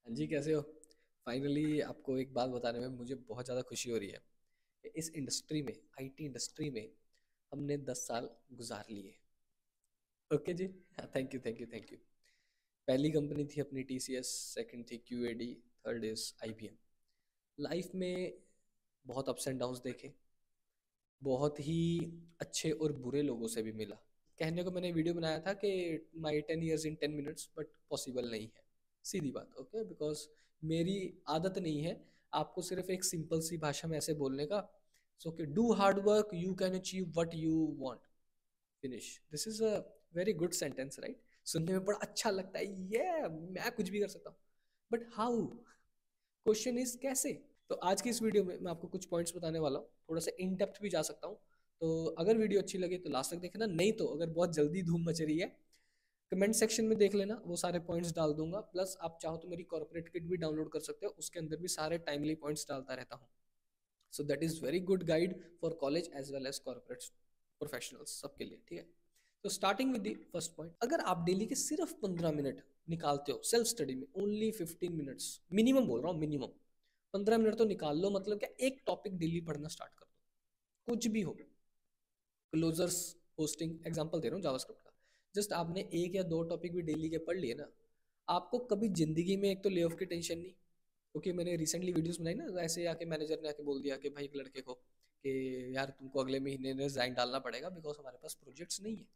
हाँ जी, कैसे हो? फाइनली आपको एक बात बताने में मुझे बहुत ज़्यादा खुशी हो रही है कि इस इंडस्ट्री में, आईटी इंडस्ट्री में हमने 10 साल गुजार लिए। ओके जी। हाँ, thank you, thank you, thank you. पहली कंपनी थी अपनी टीसीएस, सेकंड थी क्यूएडी, थर्ड इज आईबीएम। लाइफ में बहुत अप्स एंड डाउन्स देखे, बहुत ही अच्छे और बुरे लोगों से भी मिला। कहने को मैंने वीडियो बनाया था कि माई 10 years in 10 minutes, but possible नहीं है। सीधी बात, ओके, बिकॉज मेरी आदत नहीं है आपको सिर्फ एक सिंपल सी भाषा में ऐसे बोलने का। सो कि do hard work, you can achieve what you want, finish. This is a very good sentence, right? सुनने में बड़ा अच्छा लगता है, ये मैं कुछ भी कर सकता हूँ। But how? क्वेश्चन इज कैसे? तो आज की इस वीडियो में मैं आपको कुछ पॉइंट्स बताने वाला हूँ, थोड़ा सा इन डेप्थ भी जा सकता हूँ। तो अगर वीडियो अच्छी लगे तो लास्ट तक देखना, नहीं तो अगर बहुत जल्दी धूम मच रही है कमेंट सेक्शन में देख लेना, वो सारे पॉइंट्स डाल दूंगा। प्लस आप चाहो तो मेरी कॉर्पोरेट किट भी डाउनलोड कर सकते हो, उसके अंदर भी सारे टाइमली पॉइंट्स डालता रहता हूँ। So that is very good guide for college as well as corporate professionals, सबके लिए, ठीक है। तो starting with the first point, अगर आप डेली के सिर्फ 15 मिनट निकालते हो सेल्फ स्टडी में, ओनली 15 मिनट्स मिनिमम बोल रहा हूँ, मिनिमम 15 मिनट तो निकाल लो। मतलब क्या, एक टॉपिक डेली पढ़ना स्टार्ट कर दो, कुछ भी हो। क्लोजर्स, होस्टिंग, एग्जांपल दे रहा हूँ जावास्क्रिप्ट का। जस्ट आपने एक या दो टॉपिक भी डेली के पढ़ लिए ना, आपको कभी जिंदगी में एक तो ले ऑफ की टेंशन नहीं। क्योंकि मैंने रिसेंटली वीडियोस बनाई ना, ऐसे आके मैनेजर ने आके बोल दिया कि भाई एक लड़के को कि यार तुमको अगले महीने में रिजाइन डालना पड़ेगा बिकॉज हमारे पास प्रोजेक्ट्स नहीं है।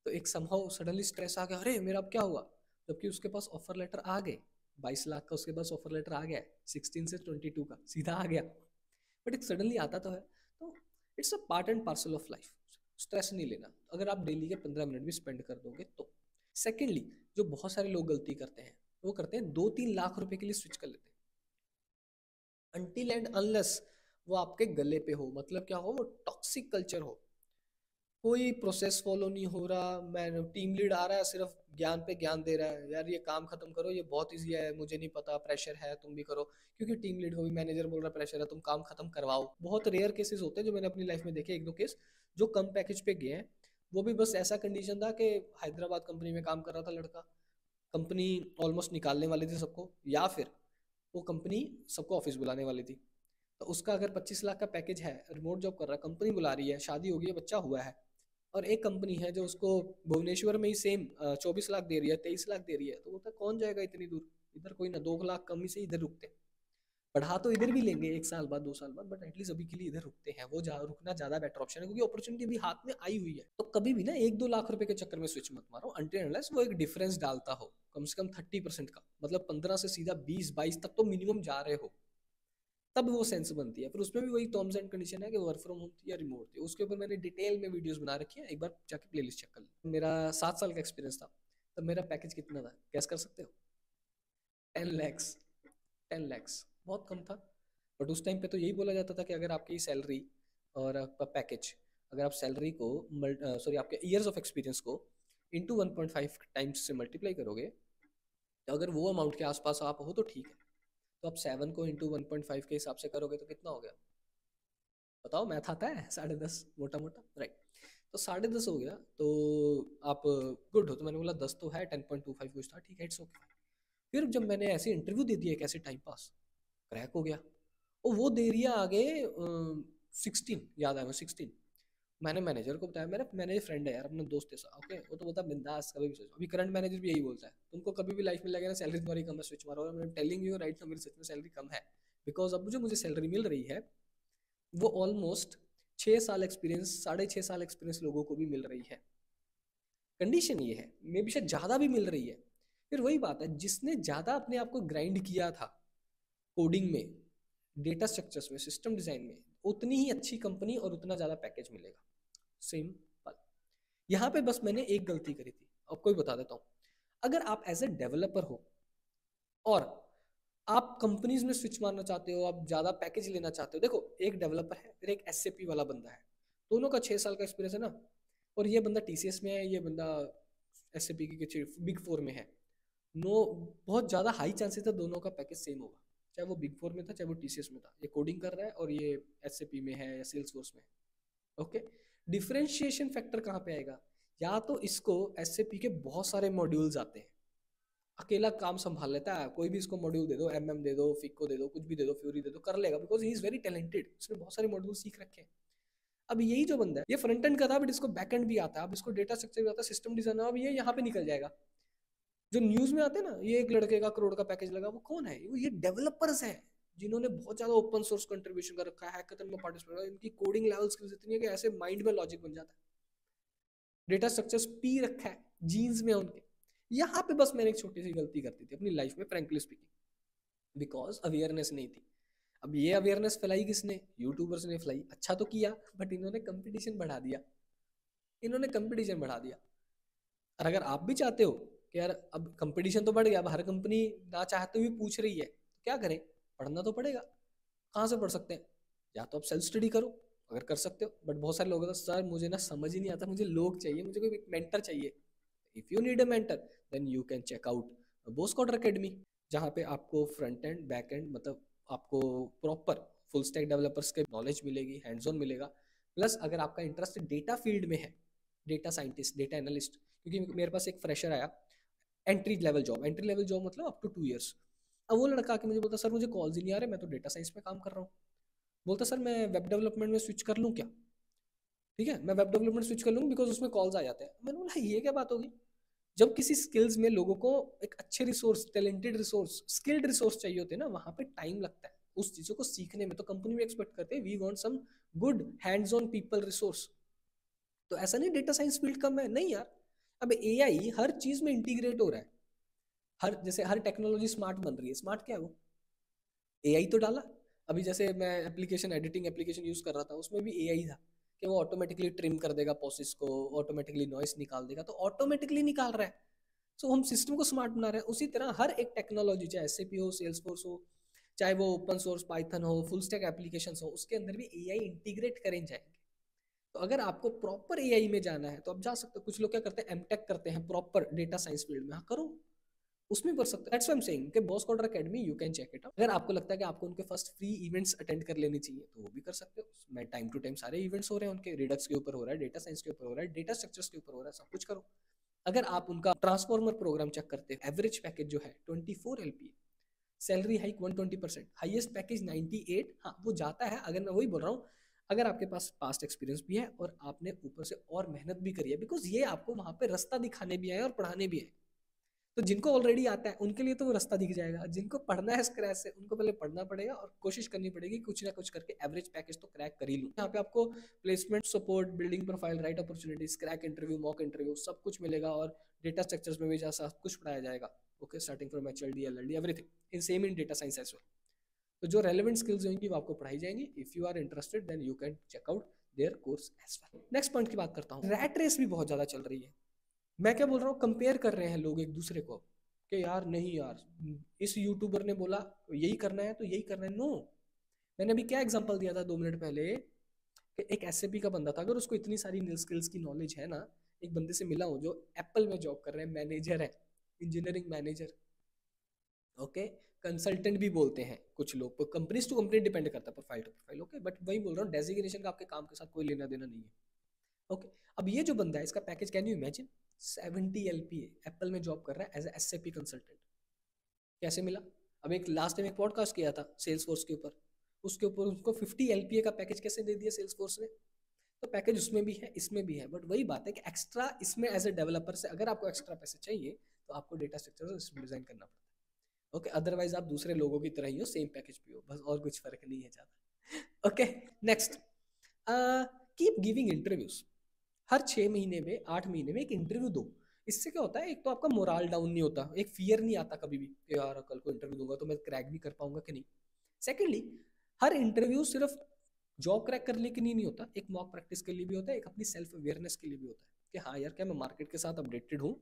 तो एक समहाउ सडनली स्ट्रेस आ गया, अरे मेरा अब क्या हुआ? जबकि उसके पास ऑफर लेटर आ गए, 22 लाख का उसके पास ऑफर लेटर आ गया है, 16 से 22 का सीधा आ गया। बट एक सडनली आता तो है। तो it's a part and parcel of life. Stress नहीं लेना अगर आप डेली के 15 मिनट भी स्पेंड कर दोगे तो। सेकेंडली, जो बहुत सारे लोग गलती करते हैं, वो करते हैं 2-3 लाख रुपए के लिए स्विच कर लेते हैं। अनटिल एंड अनलेस वो आपके गले पे हो, मतलब क्या हो, वो टॉक्सिक कल्चर हो, कोई प्रोसेस फॉलो नहीं हो रहा, मैं टीम लीड आ रहा है सिर्फ ज्ञान पे ज्ञान दे रहा है, यार ये काम खत्म करो, ये बहुत इजी है, मुझे नहीं पता, प्रेशर है, तुम भी करो। क्योंकि टीम लीड को भी मैनेजर बोल रहा है प्रेशर है, तुम काम खत्म करवाओ। बहुत रेयर केसेस होते हैं जो मैंने अपनी लाइफ में देखे, एक दो केस जो कम पैकेज पे गए हैं। वो भी बस ऐसा कंडीशन था कि हैदराबाद कंपनी में काम कर रहा था लड़का, कंपनी ऑलमोस्ट निकालने वाली थी सबको, या फिर वो कंपनी सबको ऑफिस बुलाने वाली थी। तो उसका अगर 25 लाख का पैकेज है, रिमोट जॉब कर रहा है, कंपनी बुला रही है, शादी हो गई है, बच्चा हुआ है, और एक कंपनी है जो उसको भुवनेश्वर में ही सेम 24 लाख दे रही है, 23 लाख दे रही है, तो वो तक कौन जाएगा इतनी दूर? इधर कोई ना, 2 लाख कम ही से इधर रुकते हैं। बढ़ा तो इधर भी लेंगे 1 साल बाद, 2 साल बाद, बट एटलीस्ट अभी के लिए इधर रुकते हैं। वो रुकना ज्यादा बेटर ऑप्शन है, क्योंकि अपॉर्चुनिटी अभी हाथ में आई हुई है। तो कभी भी ना 1-2 लाख रुपए के चक्कर में स्विच मत मारो, अनटिल अनलेस वो एक डिफरेंस डालता हो कम से कम 30% का, मतलब 15 से सीधा 20-22 तक तो मिनिमम जा रहे हो, तब वो सेंस बनती है। फिर उसमें भी वही टर्म्स एंड कंडीशन है कि वर्क फ्रॉम होम थी या रिमोट थी, उसके ऊपर मैंने डिटेल में वीडियोस बना रखी है, एक बार जाके प्लेलिस्ट चेक कर लो। मेरा 7 साल का एक्सपीरियंस था, तब मेरा पैकेज कितना था, गैस कर सकते हो? 10 लैक्स। 10 लैक्स बहुत कम था। बट उस टाइम पे तो यही बोला जाता था कि अगर आपकी सैलरी और आपका पैकेज, अगर आप सैलरी को सॉरी आपके ईयर्स ऑफ एक्सपीरियंस को इंटू 1.5 टाइम्स से मल्टीप्लाई करोगे, तो अगर वो अमाउंट के आसपास आप हो तो ठीक है। तो आप 7 को इंटू 1.5 के हिसाब से करोगे तो कितना हो गया? बताओ, मैथ आता है? 10.5 मोटा मोटा, राइट? तो 10.5 हो गया तो आप गुड हो। तो मैंने बोला 10 तो है, 10.25 कुछ था, ठीक है, इट्स ओके। फिर जब मैंने ऐसे इंटरव्यू दे दिया, कैसे टाइम पास, क्रैक हो गया। और वो दे रही है आगे 16, याद आया, 16। मैंने मैनेजर को बताया, मेरा मैनेजर फ्रेंड है यार, अपना दोस्त है, ओके, वो तो बोलता है बिंदास, कभी भी सोचो। अभी करंट मैनेजर भी यही बोलता है, तुमको कभी भी लाइफ में लगे ना सैलरी तुम्हारी कम है, स्विच मारो। और मैं टेलिंग यू राइट ना, मेरी सच में सैलरी कम है। बिकॉज अब जो मुझे सैलरी मिल रही है वो ऑलमोस्ट 6 साल एक्सपीरियंस, 6.5 साल एक्सपीरियंस लोगों को भी मिल रही है। कंडीशन ये है, मे भी शायद ज्यादा भी मिल रही है। फिर वही बात है, जिसने ज्यादा अपने आप को ग्राइंड किया था कोडिंग में, डेटा स्ट्रक्चर्स में, सिस्टम डिजाइन में, उतनी ही अच्छी कंपनी और उतना ज्यादा पैकेज मिलेगा। सिंपल। यहाँ पे बस मैंने एक गलती करी थी, आपको भी बता देता हूँ। अगर आप एज ए डेवलपर हो और आप कंपनीज में स्विच मारना चाहते हो, आप ज्यादा पैकेज लेना चाहते हो, देखो एक डेवलपर है फिर एक एसएपी वाला बंदा है, दोनों का 6 साल का एक्सपीरियंस है ना। और ये बंदा टीसीएस में है, ये बंदा एसएपी की बिग फोर में है। नो, बहुत ज्यादा हाई चांसेस है दोनों का पैकेज सेम होगा, चाहे वो बिग फोर में था चाहे वो टीसीएस में था। ये कोडिंग कर रहा है और ये एसएपी में है या सेल्स फोर्स में है, ओके। डिफरेंशिएशन फैक्टर कहाँ पे आएगा? या तो इसको एसएपी के बहुत सारे मॉड्यूल्स आते हैं, अकेला काम संभाल लेता है, कोई भी इसको मॉड्यूल दे दो, एमएम दे दो, फिको दे दो, कुछ भी दे दो, फ्यूरी दे दो, कर लेगा, because he is very talented, उसने बहुत सारे मॉड्यूल सीख रखे हैं। अब यही जो बंदा है ये फ्रंट एंड का था, बट इसको बैक एंड भी आता है, अब इसको डेटा स्ट्रक्चर भी आता है, सिस्टम डिजाइनर, अब ये यहाँ पे निकल जाएगा। जो न्यूज में आते हैं ना, ये एक लड़के का करोड़ का पैकेज लगा, वो कौन है? वो ये डेवलपर्स हैं जिन्होंने बहुत ज्यादा ओपन सोर्स कंट्रीब्यूशन कर रखा है, हैकाथन में पार्टिसिपेट, इनकी कोडिंग लेवल स्किल्स इतनी है कि ऐसे माइंड में लॉजिक बन जाता है। डेटा स्ट्रक्चर्स पी रखा है, जीन्स में उनके। यहाँ पे बस मैंने एक छोटी सी गलती करती थी अपनी लाइफ में, फ्रैंकली स्पीकिंग, बिकॉज अवेयरनेस नहीं थी। अब ये अवेयरनेस फैलाई किसने? यूट्यूबर्स ने फैलाई। अच्छा तो किया, बट इन्होंने कंपटीशन बढ़ा दिया, इन्होंने कंपटीशन बढ़ा दिया। और अगर आप भी चाहते हो कि यार अब कंपटीशन तो बढ़ गया, अब हर कंपनी ना चाहते हुए पूछ रही है, तो क्या करें? पढ़ना तो पड़ेगा। कहाँ से पढ़ सकते हैं? या तो आप सेल्फ स्टडी करो अगर कर सकते हो, बट बहुत सारे लोग होते हैं, सर मुझे ना समझ ही नहीं आता, मुझे लोग चाहिए, मुझे कोई मेंटर चाहिए। If you need a mentor then you can check out Bosscoder Academy, जहाँ पे आपको फ्रंट एंड बैक एंड मतलब आपको प्रॉपर फुल स्टैक डेवलपर्स के नॉलेज मिलेगी, हैंड्स ऑन मिलेगा। प्लस अगर आपका इंटरेस्ट डेटा फील्ड में है, डेटा साइंटिस्ट, डेटा एनालिस्ट, क्योंकि मेरे पास एक फ्रेशर आया, एंट्री लेवल जॉब मतलब अप टू 2 years। अब वो लड़का आके मुझे बोलता, सर मुझे कॉल्स ही नहीं आ रहे, मैं तो डेटा साइंस में काम कर रहा हूँ। बोलता सर मैं वेब डेवलपमेंट में स्विच कर लूँ क्या? ठीक है, मैं वेब डेवलपमेंट स्विच कर लूँ बिकॉज उसमें कॉल्स आ जाते हैं। मैंने बोला ये क्या बात होगी? जब किसी स्किल्स में लोगों को एक अच्छे resource, talented resource, skilled resource चाहिए होते हैं ना, वहां पे टाइम लगता है उस चीजों को सीखने में। तो कंपनी भी एक्सपेक्ट करते हैं we want some good hands on people resource. तो ऐसा नहीं डेटा साइंस फील्ड कम है, नहीं यार। अब एआई हर चीज में इंटीग्रेट हो रहा है, हर जैसे हर टेक्नोलॉजी स्मार्ट बन रही है। स्मार्ट क्या है वो? एआई तो डाला। अभी जैसे मैं एप्लीकेशन एडिटिंग एप्लीकेशन यूज कर रहा था, उसमें भी एआई था कि वो ऑटोमेटिकली ट्रिम कर देगा पॉसेस को, ऑटोमेटिकली नॉइस निकाल देगा, तो ऑटोमेटिकली निकाल रहा है। सो हम सिस्टम को स्मार्ट बना रहे हैं। उसी तरह हर एक टेक्नोलॉजी, चाहे एसएपी हो, सेल्सफोर्स हो, चाहे वो ओपन सोर्स पाइथन हो, फुल स्टैक एप्लीकेशन हो, उसके अंदर भी एआई इंटीग्रेट करें जाएंगे। तो अगर आपको प्रॉपर एआई में जाना है तो आप जा सकते हो। कुछ लोग क्या करते हैं, एमटेक करते हैं प्रॉपर डेटा साइंस फील्ड में, हाँ करो, उसमें पढ़ सकते हो। That's why I am saying कि Boss Coder Academy you can check it out. अगर आपको लगता है कि आपको उनके फर्स्ट फ्री इवेंट्स अटेंड कर लेनी चाहिए तो वो भी कर सकते हो। मैं टाइम टू टाइम सारे इवेंट्स हो रहे हैं उनके, रिडक्स के ऊपर हो रहा है, डेटा साइंस के ऊपर हो रहा है, डेटा स्ट्रक्चर्स के ऊपर हो रहा है, सब कुछ करो। अगर आप उनका ट्रांसफॉर्मर प्रोग्राम चेक करते हैं, एवरेज पैकेज जो है 24 LPA, salary hike 120%, highest package 98। हाँ वो जाता है, अगर मैं वही बोल रहा हूँ, अगर आपके पास पास्ट एक्सपीरियंस भी है और आपने ऊपर से और मेहनत भी करी है, बिकॉज ये आपको वहां पे रास्ता दिखाने भी आए और पढ़ाने भी आए। तो जिनको ऑलरेडी आता है उनके लिए तो वो रास्ता दिख जाएगा, जिनको पढ़ना है स्क्रैच से उनको पहले पढ़ना पड़ेगा और कोशिश करनी पड़ेगी कुछ ना कुछ करके एवरेज पैकेज तो क्रैक कर ही लूँ। यहाँ पे आपको placement support, building profile, right opportunities, crack interview, mock interview, सब कुछ मिलेगा। और डेटा स्ट्रक्चर्स में भी जैसा कुछ पढ़ाया जाएगा, okay, starting from HLD, LLD, everything in same in data science as well. तो जो रेलेवेंट स्किल्स होंगी वो आपको पढ़ाई जाएंगी। If you are interested then you can check out their course as well. Next point की बात करता हूँ, रैट रेस भी बहुत ज्यादा चल रही है। मैं क्या बोल रहा हूँ, कंपेयर कर रहे हैं लोग एक दूसरे को कि यार नहीं यार, इस यूट्यूबर ने बोला यही करना है तो यही करना है। नो, मैंने अभी क्या एग्जांपल दिया था 2 मिनट पहले कि एक एसएपी का बंदा था, अगर उसको इतनी सारी न्यू स्किल्स की नॉलेज है ना, एक बंदे से मिला हूँ जो एप्पल में जॉब कर रहे हैं, मैनेजर है, इंजीनियरिंग मैनेजर, ओके, कंसल्टेंट भी बोलते हैं कुछ लोग, कंपनीज टू कंपनी डिपेंड करता है, profile to profile, okay, but वही बोल रहा हूँ, डेजिग्नेशन का आपके काम के साथ कोई लेना देना नहीं है, ओके। अब ये जो बंदा है, इसका package can you imagine, 70 LPA, Apple में जॉब कर रहा है एज ए SAP कंसल्टेंट। कैसे मिला? अब एक लास्ट टाइम एक पॉडकास्ट किया था सेल्स फोर्स के ऊपर, उसके ऊपर उसको 50 LPA का पैकेज कैसे दे दिया सेल्स फोर्स ने। तो पैकेज उसमें भी है, इसमें भी है, बट वही बात है कि एक्स्ट्रा इसमें एज ए डेवलपर से अगर आपको एक्स्ट्रा पैसे चाहिए तो आपको डेटा स्ट्रक्चर डिजाइन करना पड़ता है, ओके। अदरवाइज आप दूसरे लोगों की तरह ही हो, सेम पैकेज पे हो, बस और कुछ फर्क नहीं है ज्यादा, okay. Next, keep giving interviews. हर 6 महीने में, 8 महीने में एक इंटरव्यू दो। इससे क्या होता है, एक तो आपका मोराल डाउन नहीं होता, एक फियर नहीं आता कभी भी यार कल को इंटरव्यू दूंगा तो मैं क्रैक भी कर पाऊंगा कि नहीं। सेकेंडली, हर इंटरव्यू सिर्फ जॉब क्रैक करने के लिए नहीं होता, एक मॉक प्रैक्टिस के लिए भी होता है, एक अपनी सेल्फ अवेयरनेस के लिए भी होता है कि हाँ यार क्या मैं मार्केट के साथ अपडेटेड हूँ,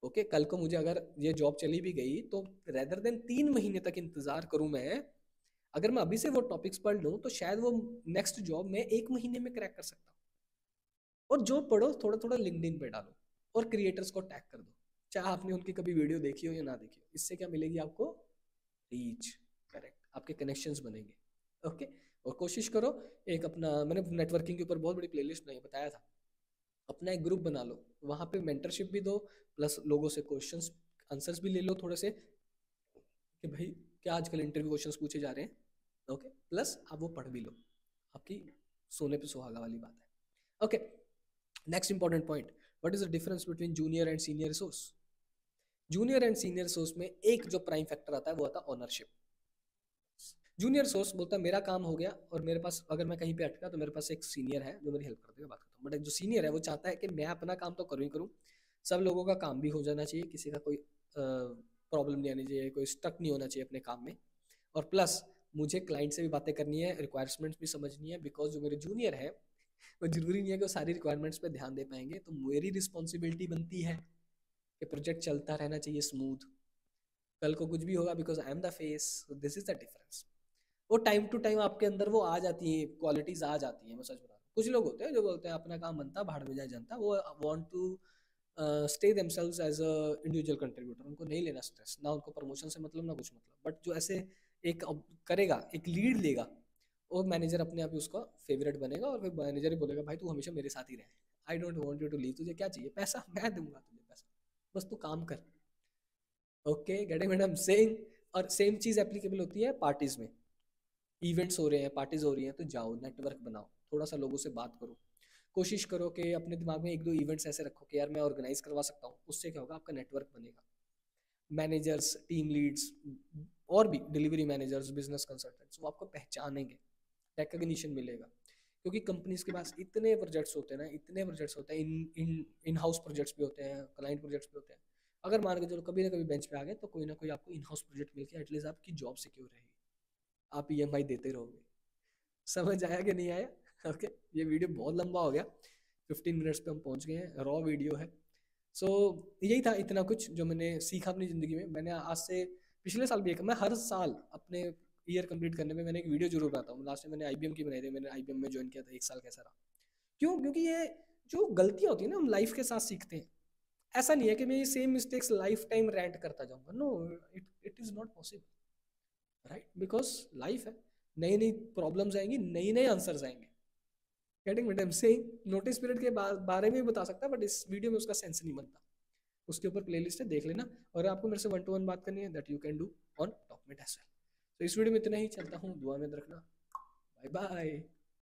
ओके। कल को मुझे अगर ये जॉब चली भी गई तो रेदर देन 3 महीने तक इंतजार करूं मैं, अगर मैं अभी से वो टॉपिक्स पढ़ लूँ तो शायद वो नेक्स्ट जॉब में 1 महीने में क्रैक कर सकता हूँ। और जो पढ़ो थोड़ा थोड़ा लिंक्डइन पे डालो और क्रिएटर्स को टैग कर दो, चाहे आपने उनकी कभी वीडियो देखी हो या ना देखी हो। इससे क्या मिलेगी आपको? रीच, करेक्ट, आपके कनेक्शंस बनेंगे, ओके। और कोशिश करो, एक अपना मैंने नेटवर्किंग के ऊपर बहुत बड़ी प्लेलिस्ट नहीं बताया था, अपना एक ग्रुप बना लो, वहाँ पे मेंटरशिप भी दो, प्लस लोगों से क्वेश्चंस आंसर्स भी ले लो थोड़े से कि भाई क्या आजकल इंटरव्यू क्वेश्चंस पूछे जा रहे हैं। ओके, प्लस आप वो पढ़ भी लो, आपकी सोने पे सुहागा वाली बात है। Okay, next important point, what is the difference between junior and senior resource. Junior and senior resource में एक जो प्राइम फैक्टर आता है वो आता है ओनरशिप। जूनियर सोर्स बोलता है मेरा काम हो गया और मेरे पास अगर मैं कहीं पे अटका तो मेरे पास एक सीनियर है जो मेरी हेल्प कर देगा, बात करता हूँ। बट जो सीनियर है वो चाहता है कि मैं अपना काम तो करूँ ही करूँ, सब लोगों का काम भी हो जाना चाहिए, किसी का कोई प्रॉब्लम नहीं आनी चाहिए, कोई स्टक नहीं होना चाहिए अपने काम में, और प्लस मुझे क्लाइंट से भी बातें करनी है, रिक्वायरमेंट्स भी समझनी है, बिकॉज जो मेरे जूनियर है वो जरूरी नहीं है कि वो सारी रिक्वायरमेंट्स पे ध्यान दे पाएंगे, तो मेरी रिस्पॉन्सिबिलिटी बनती है कि प्रोजेक्ट चलता रहना चाहिए स्मूथ, कल को कुछ भी होगा because I am the face, this is the difference. वो टाइम टू टाइम आपके अंदर वो आ जाती है, क्वालिटीज आ जाती हैं, मैं सच बता रहा हूँ। कुछ लोग होते हैं जो बोलते हैं अपना काम बनता भाड़ में जाए जनता, वो want to stay themselves as a individual contributor, उनको नहीं लेना स्ट्रेस, ना उनको प्रमोशन से मतलब ना कुछ मतलब, बट जो ऐसे एक करेगा, एक लीड लेगा, वो मैनेजर अपने आप ही उसका फेवरेट बनेगा, और फिर मैनेजर ही बोलेगा भाई तू हमेशा मेरे साथ ही रहे, I don't want you to leave, तुझे क्या चाहिए, पैसा मैं दूंगा तुझे पैसा, बस तू काम कर। Okay, getting what I am saying. और सेम चीज एप्लीकेबल होती है पार्टीज में, इवेंट्स हो रहे हैं, पार्टीज हो रही हैं, तो जाओ नेटवर्क बनाओ, थोड़ा सा लोगों से बात करो, कोशिश करो कि अपने दिमाग में एक दो इवेंट्स ऐसे रखो कि यार मैं ऑर्गेनाइज करवा सकता हूँ, उससे क्या होगा आपका नेटवर्क बनेगा, मैनेजर्स, टीम लीड्स, और भी डिलीवरी मैनेजर्स, बिजनेस कंसल्टेंट्स, वो आपको पहचानेंगे, रिकग्निशन मिलेगा, क्योंकि कंपनीज के पास इतने प्रोजेक्ट्स होते हैं ना, इतने प्रोजेक्ट्स होते हैं, इन हाउस प्रोजेक्ट्स भी होते हैं, क्लाइंट प्रोजेक्ट्स भी होते हैं, अगर मान के चलो कभी ना कभी बेंच पे आ गए तो कोई ना कोई आपको इन हाउस प्रोजेक्ट मिलके एटलीस्ट आपकी जॉब सिक्योर रहेगी, आप ईएमआई देते रहोगे। समझ आया कि नहीं आया। ओके, ये वीडियो बहुत लंबा हो गया, 15 मिनट्स पे हम पहुंच गए हैं, रॉ वीडियो है। सो यही था इतना कुछ जो मैंने सीखा अपनी ज़िंदगी में। मैंने आज से पिछले साल भी एक, मैं हर साल अपने ईयर कंप्लीट करने में मैंने एक वीडियो जरूर बनाता हूँ। लास्ट में मैंने आईबीएम की बनाई थी, मैंने आईबीएम में ज्वाइन किया था, एक साल कैसा रहा, क्यों, क्योंकि ये जो गलतियाँ होती है ना हम लाइफ के साथ सीखते हैं, ऐसा नहीं है कि मैं ये same mistakes lifetime rant करता जाऊंगा, no, it is not possible, right, because life है, नई नई प्रॉब्लम्स आएंगी, नई नए आंसर्स आएंगे। Getting what I am saying. Notice period के बारे में भी बता सकता है, बट इस वीडियो में उसका सेंस नहीं बनता, उसके ऊपर प्लेलिस्ट है, देख लेना, और आपको मेरे से 1 to 1 बात करनी है, that you can do on Talkmate as well. तो इस वीडियो में इतना ही, चलता हूँ, दुआ में रखना, बाय बाय।